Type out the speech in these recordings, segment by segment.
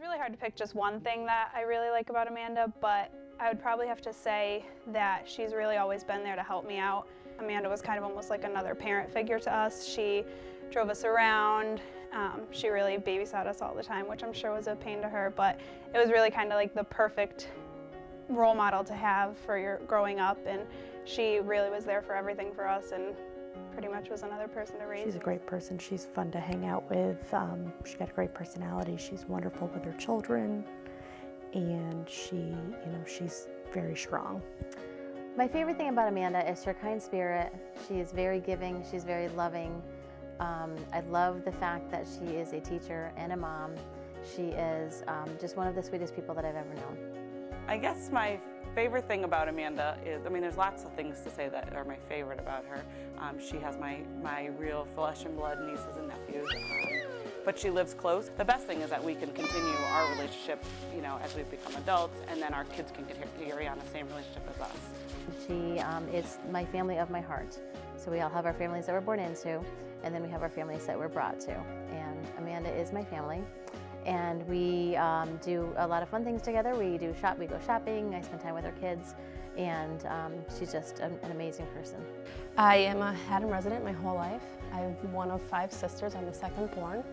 really hard to pick just one thing that I really like about Amanda, but I would probably have to say that she's really always been there to help me out. Amanda was kind of almost like another parent figure to us. She drove us around. She really babysat us all the time, which I'm sure was a pain to her, but it was really kind of like the perfect role model to have for your growing up, and she really was there for everything for us and pretty much was another person to raise. She's a great person. She's fun to hang out with. She's got a great personality. She's wonderful with her children, and she's very strong. My favorite thing about Amanda is her kind spirit. She is very giving. She's very loving. I love the fact that she is a teacher and a mom. She is just one of the sweetest people that I've ever known. I guess my favorite thing about Amanda is, there's lots of things to say that are my favorite about her. She has my real flesh and blood nieces and nephews, but she lives close. The best thing is that we can continue our relationship, as we become adults, and then our kids can carry on the same relationship as us. She is my family of my heart. So we all have our families that we're born into, and then we have our families that we're brought to. And Amanda is my family. And we do a lot of fun things together. We go shopping, I spend time with our kids, and she's just an amazing person. I am a Haddam resident my whole life. I'm one of 5 sisters. I'm the second born.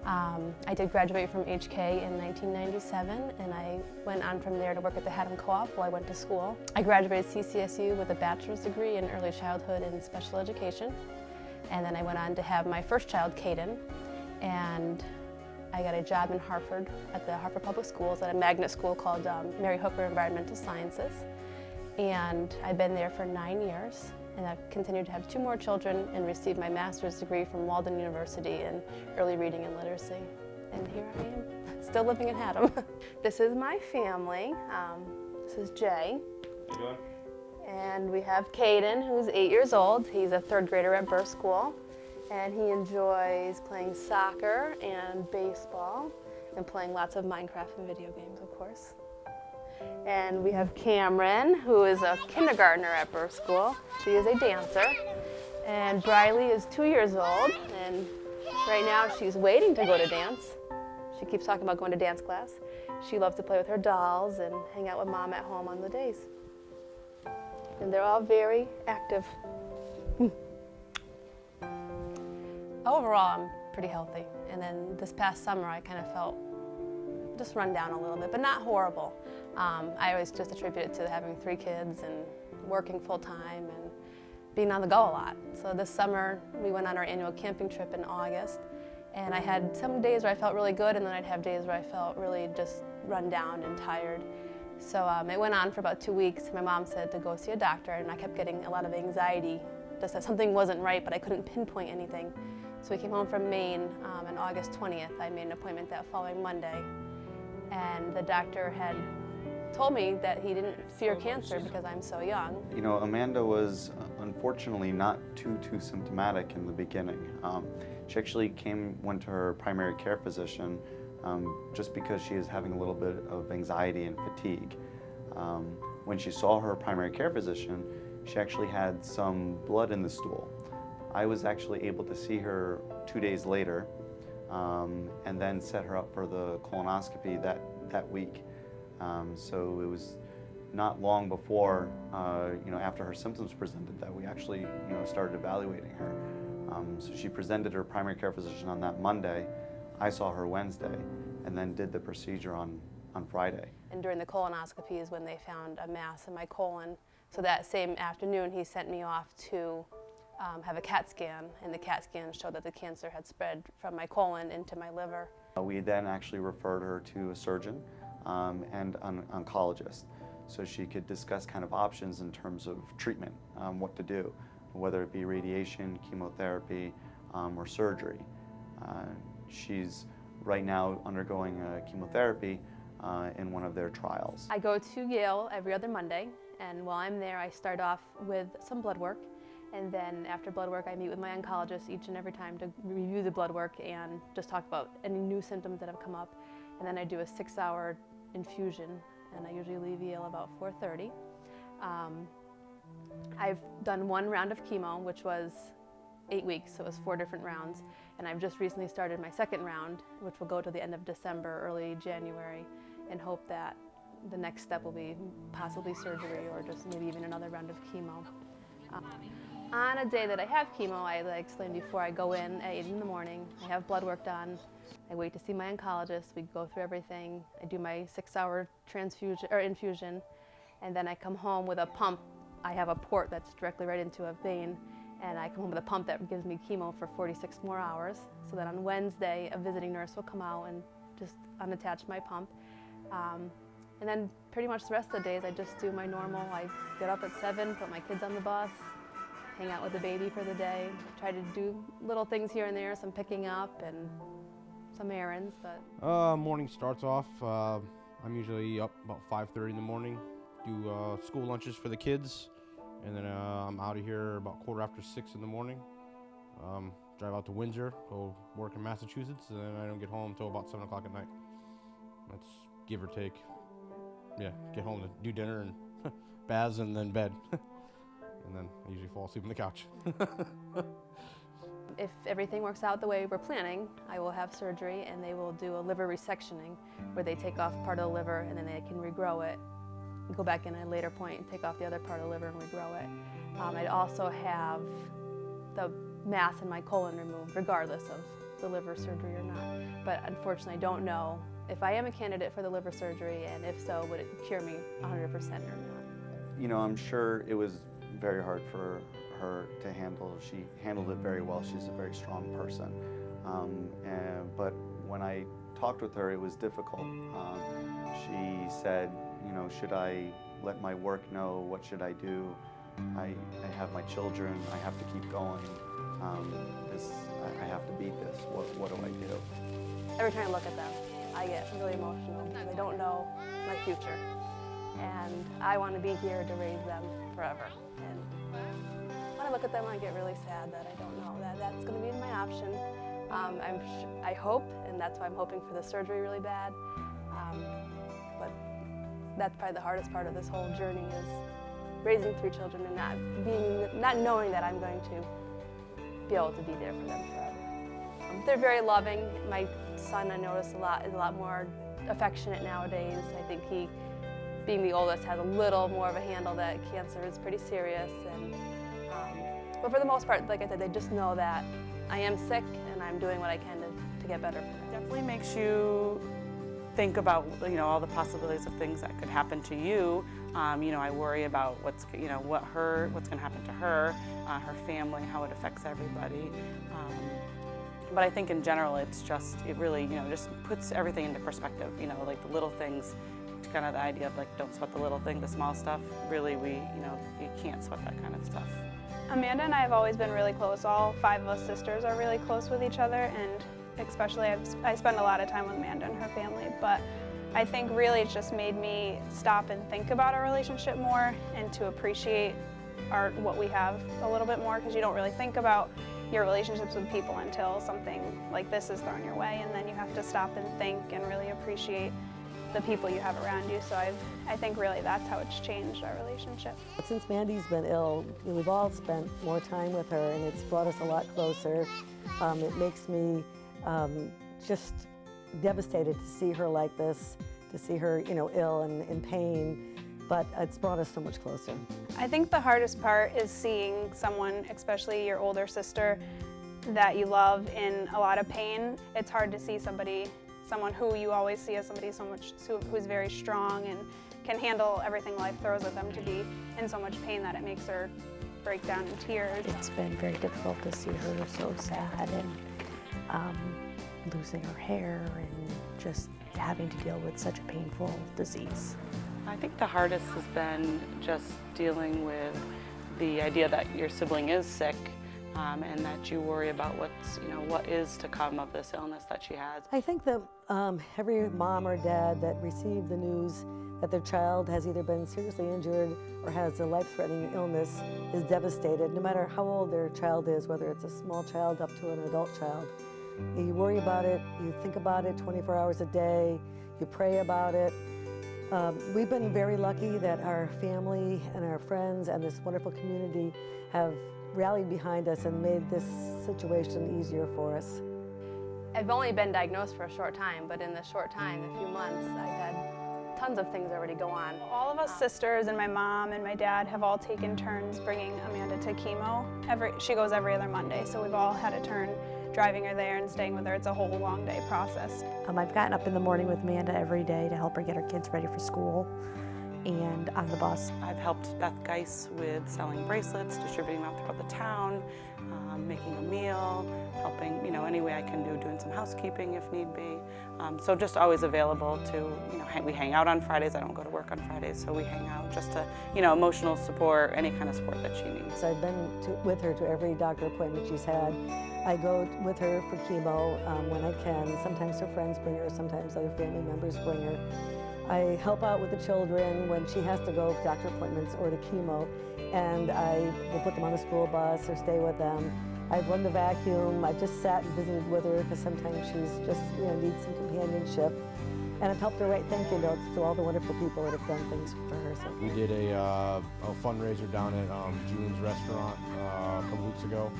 I did graduate from HK in 1997, and I went on from there to work at the Haddam Co-op while I went to school. I graduated CCSU with a bachelor's degree in early childhood and special education, and then I went on to have my first child, Caden, and I got a job in Hartford at the Hartford Public Schools at a magnet school called Mary Hooker Environmental Sciences. And I've been there for 9 years, and I've continued to have 2 more children and received my master's degree from Walden University in early reading and literacy. And here I am, still living in Haddam. This is my family. This is Jay. How you doing? And we have Caden, who's 8 years old. He's a 3rd grader at Burr School. And he enjoys playing soccer and baseball and playing lots of Minecraft and video games, of course. And we have Cameron, who is a kindergartner at Burr School. She is a dancer. And Briley is 2 years old, and right now she's waiting to go to dance. She keeps talking about going to dance class. She loves to play with her dolls and hang out with Mom at home on the days. And they're all very active. Overall, I'm pretty healthy. And then this past summer, I kind of felt just run down a little bit, but not horrible. I always just attribute it to having 3 kids and working full time and being on the go a lot. So this summer, we went on our annual camping trip in August, and I had some days where I felt really good, and then I'd have days where I felt really just run down and tired. So it went on for about 2 weeks. My mom said to go see a doctor, and I kept getting a lot of anxiety, just that something wasn't right, but I couldn't pinpoint anything. So we came home from Maine on August 20th. I made an appointment that following Monday, and the doctor had told me that he didn't fear cancer because I'm so young. Amanda was unfortunately not too symptomatic in the beginning. She actually went to her primary care physician just because she is having a little bit of anxiety and fatigue. When she saw her primary care physician, she actually had some blood in the stool. I was actually able to see her 2 days later and then set her up for the colonoscopy that week. So it was not long before, after her symptoms presented, that we actually, started evaluating her. So she presented her primary care physician on that Monday. I saw her Wednesday, and then did the procedure on Friday. And during the colonoscopy is when they found a mass in my colon. So that same afternoon, he sent me off to have a CAT scan, and the CAT scan showed that the cancer had spread from my colon into my liver. We then actually referred her to a surgeon and an oncologist, so she could discuss kind of options in terms of treatment, what to do, whether it be radiation, chemotherapy, or surgery. She's right now undergoing chemotherapy in one of their trials. I go to Yale every other Monday, and while I'm there, I start off with some blood work. And then after blood work, I meet with my oncologist each and every time to review the blood work and just talk about any new symptoms that have come up. And then I do a 6-hour infusion, and I usually leave Yale about 4:30. I've done 1 round of chemo, which was 8 weeks, so it was 4 different rounds. And I've just recently started my second round, which will go to the end of December, early January, and hope that the next step will be possibly surgery or just maybe even another round of chemo. On a day that I have chemo, I explained before, I go in at 8 in the morning, I have blood work done, I wait to see my oncologist, we go through everything, I do my 6-hour infusion, and then I come home with a pump. I have a port that's directly right into a vein, and I come home with a pump that gives me chemo for 46 more hours. So then on Wednesday, a visiting nurse will come out and just unattach my pump. And then pretty much the rest of the days, I just do my normal. I get up at 7, put my kids on the bus, hang out with the baby for the day, try to do little things here and there, some picking up and some errands. But morning starts off. I'm usually up about 5:30 in the morning, do school lunches for the kids, and then I'm out of here about 6:15 in the morning. Drive out to Windsor, go work in Massachusetts, and then I don't get home until about 7 o'clock at night. That's give or take. Yeah, get home to do dinner and baths and then bed. And then I usually fall asleep on the couch. If everything works out the way we're planning, I will have surgery and they will do a liver resectioning where they take off part of the liver and then they can regrow it, go back in at a later point and take off the other part of the liver and regrow it. I'd also have the mass in my colon removed regardless of the liver surgery or not. But unfortunately, I don't know if I am a candidate for the liver surgery, and if so, would it cure me 100% or not? You know, I'm sure it was very hard for her to handle. She handled it very well. She's a very strong person. But when I talked with her, it was difficult. She said, you know, should I let my work know? What should I do? I have my children. I have to keep going. I have to beat this. What do I do? Every time I look at them, I get really emotional because I don't know my future. And I want to be here to raise them forever. And when I look at them, I get really sad that I don't know that that's going to be my option. I hope, and that's why I'm hoping for the surgery really bad. But that's probably the hardest part of this whole journey is raising 3 children and not knowing that I'm going to be able to be there for them forever. They're very loving. My son, I notice is a lot more affectionate nowadays. I think he, being the oldest, has a little more of a handle that cancer is pretty serious. But for the most part, like I said, they just know that I am sick and I'm doing what I can to get better for them. Definitely makes you think about, you know, all the possibilities of things that could happen to you. You know, I worry about what's going to happen to her, her family, how it affects everybody. But I think in general, it really, you know, just puts everything into perspective. You know, like the little things, kind of the idea of like, don't sweat the little thing, the small stuff. Really, you can't sweat that kind of stuff. Amanda and I have always been really close. All 5 of us sisters are really close with each other, and especially I spend a lot of time with Amanda and her family. But I think really it's just made me stop and think about our relationship more and to appreciate what we have a little bit more, because you don't really think about your relationships with people until something like this is thrown your way, and then you have to stop and think and really appreciate the people you have around you. So I think really that's how it's changed our relationship. Since Mandy's been ill, we've all spent more time with her, and it's brought us a lot closer. It makes me just devastated to see her like this, to see her, you know, ill and in pain, but it's brought us so much closer. I think the hardest part is seeing someone, especially your older sister, that you love in a lot of pain. It's hard to see someone who you always see as somebody who's very strong and can handle everything life throws at them, to be in so much pain that it makes her break down in tears. It's been very difficult to see her so sad and losing her hair and just having to deal with such a painful disease. I think the hardest has been just dealing with the idea that your sibling is sick, and that you worry about what is to come of this illness that she has. I think that every mom or dad that received the news that their child has either been seriously injured or has a life-threatening illness is devastated, no matter how old their child is, whether it's a small child up to an adult child. You worry about it, you think about it 24 hours a day, you pray about it. We've been very lucky that our family and our friends and this wonderful community have rallied behind us and made this situation easier for us. I've only been diagnosed for a short time, but in the short time, a few months, I've had tons of things already go on. All of us sisters and my mom and my dad have all taken turns bringing Amanda to chemo. She goes every other Monday, so we've all had a turn driving her there and staying with her. It's a whole long day process. I've gotten up in the morning with Amanda every day to help her get her kids ready for school and on the bus. I've helped Beth Geis with selling bracelets, distributing them throughout the town, making a meal, helping, any way I can do, doing some housekeeping if need be. So just always available to, we hang out on Fridays. I don't go to work on Fridays, so we hang out just to, emotional support, any kind of support that she needs. So I've been with her to every doctor appointment she's had. I go with her for chemo when I can. Sometimes her friends bring her, sometimes other family members bring her. I help out with the children when she has to go to doctor appointments or to chemo, and I will put them on the school bus or stay with them. I've run the vacuum. I've just sat and visited with her because sometimes she's just, needs some companionship. And I've helped her write thank you notes to all the wonderful people that have done things for her. So. We did a fundraiser down at June's restaurant a couple weeks ago,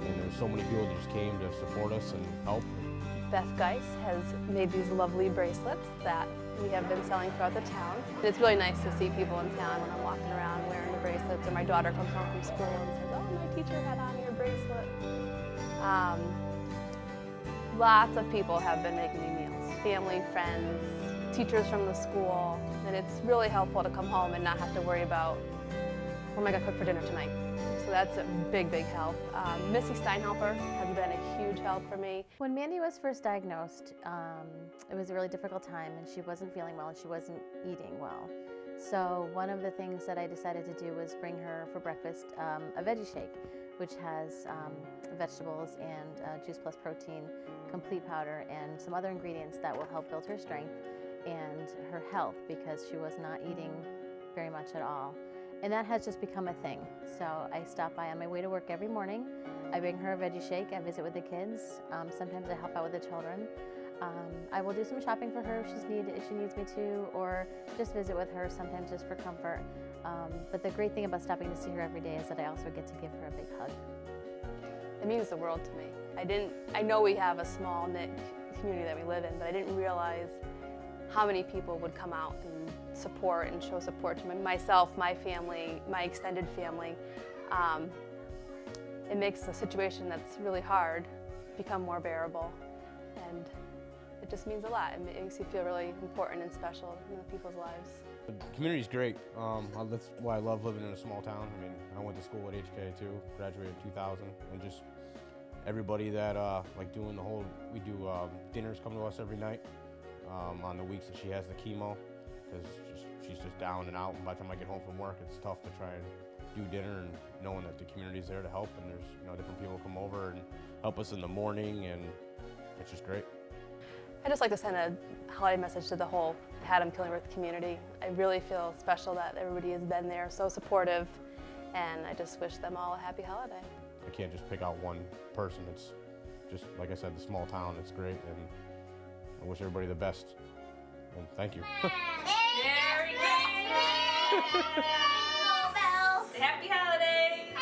and there's so many people that just came to support us and help. Beth Geis has made these lovely bracelets that we have been selling throughout the town. It's really nice to see people in town when I'm walking around wearing the bracelets, or my daughter comes home from school and says, "Oh, my teacher had on your bracelet." Lots of people have been making me meals, family, friends, teachers from the school, and it's really helpful to come home and not have to worry about, what am I going to cook for dinner tonight? So that's a big, big help. Missy Steinhelper has been a huge help for me. When Mandy was first diagnosed, it was a really difficult time, and she wasn't feeling well and she wasn't eating well. So one of the things that I decided to do was bring her for breakfast a veggie shake, which has vegetables and Juice Plus protein, complete powder, and some other ingredients that will help build her strength and her health, because she was not eating very much at all. And that has just become a thing. So I stop by on my way to work every morning. I bring her a veggie shake. I visit with the kids. Sometimes I help out with the children. I will do some shopping for her if she needs me to, or just visit with her, sometimes just for comfort. But the great thing about stopping to see her every day is that I also get to give her a big hug. It means the world to me. I know we have a small knit community that we live in, but I didn't realize how many people would come out and support and show support to myself, my family, my extended family. It makes a situation that's really hard become more bearable, and it just means a lot. It makes you feel really important and special in people's lives. The community's great. That's why I love living in a small town. I mean, I went to school at HK too, graduated in 2000, and just everybody that we do dinners come to us every night on the weeks that she has the chemo, because she's just down and out. And by the time I get home from work, it's tough to try and do dinner, and knowing that the community's there to help, and there's different people come over and help us in the morning, and it's just great. I just like to send a holiday message to the whole Haddam Killingworth community. I really feel special that everybody has been there, so supportive, and I just wish them all a happy holiday. I can't just pick out one person. It's just, like I said, the small town, it's great, and I wish everybody the best, and thank you. Merry Christmas! Happy holidays!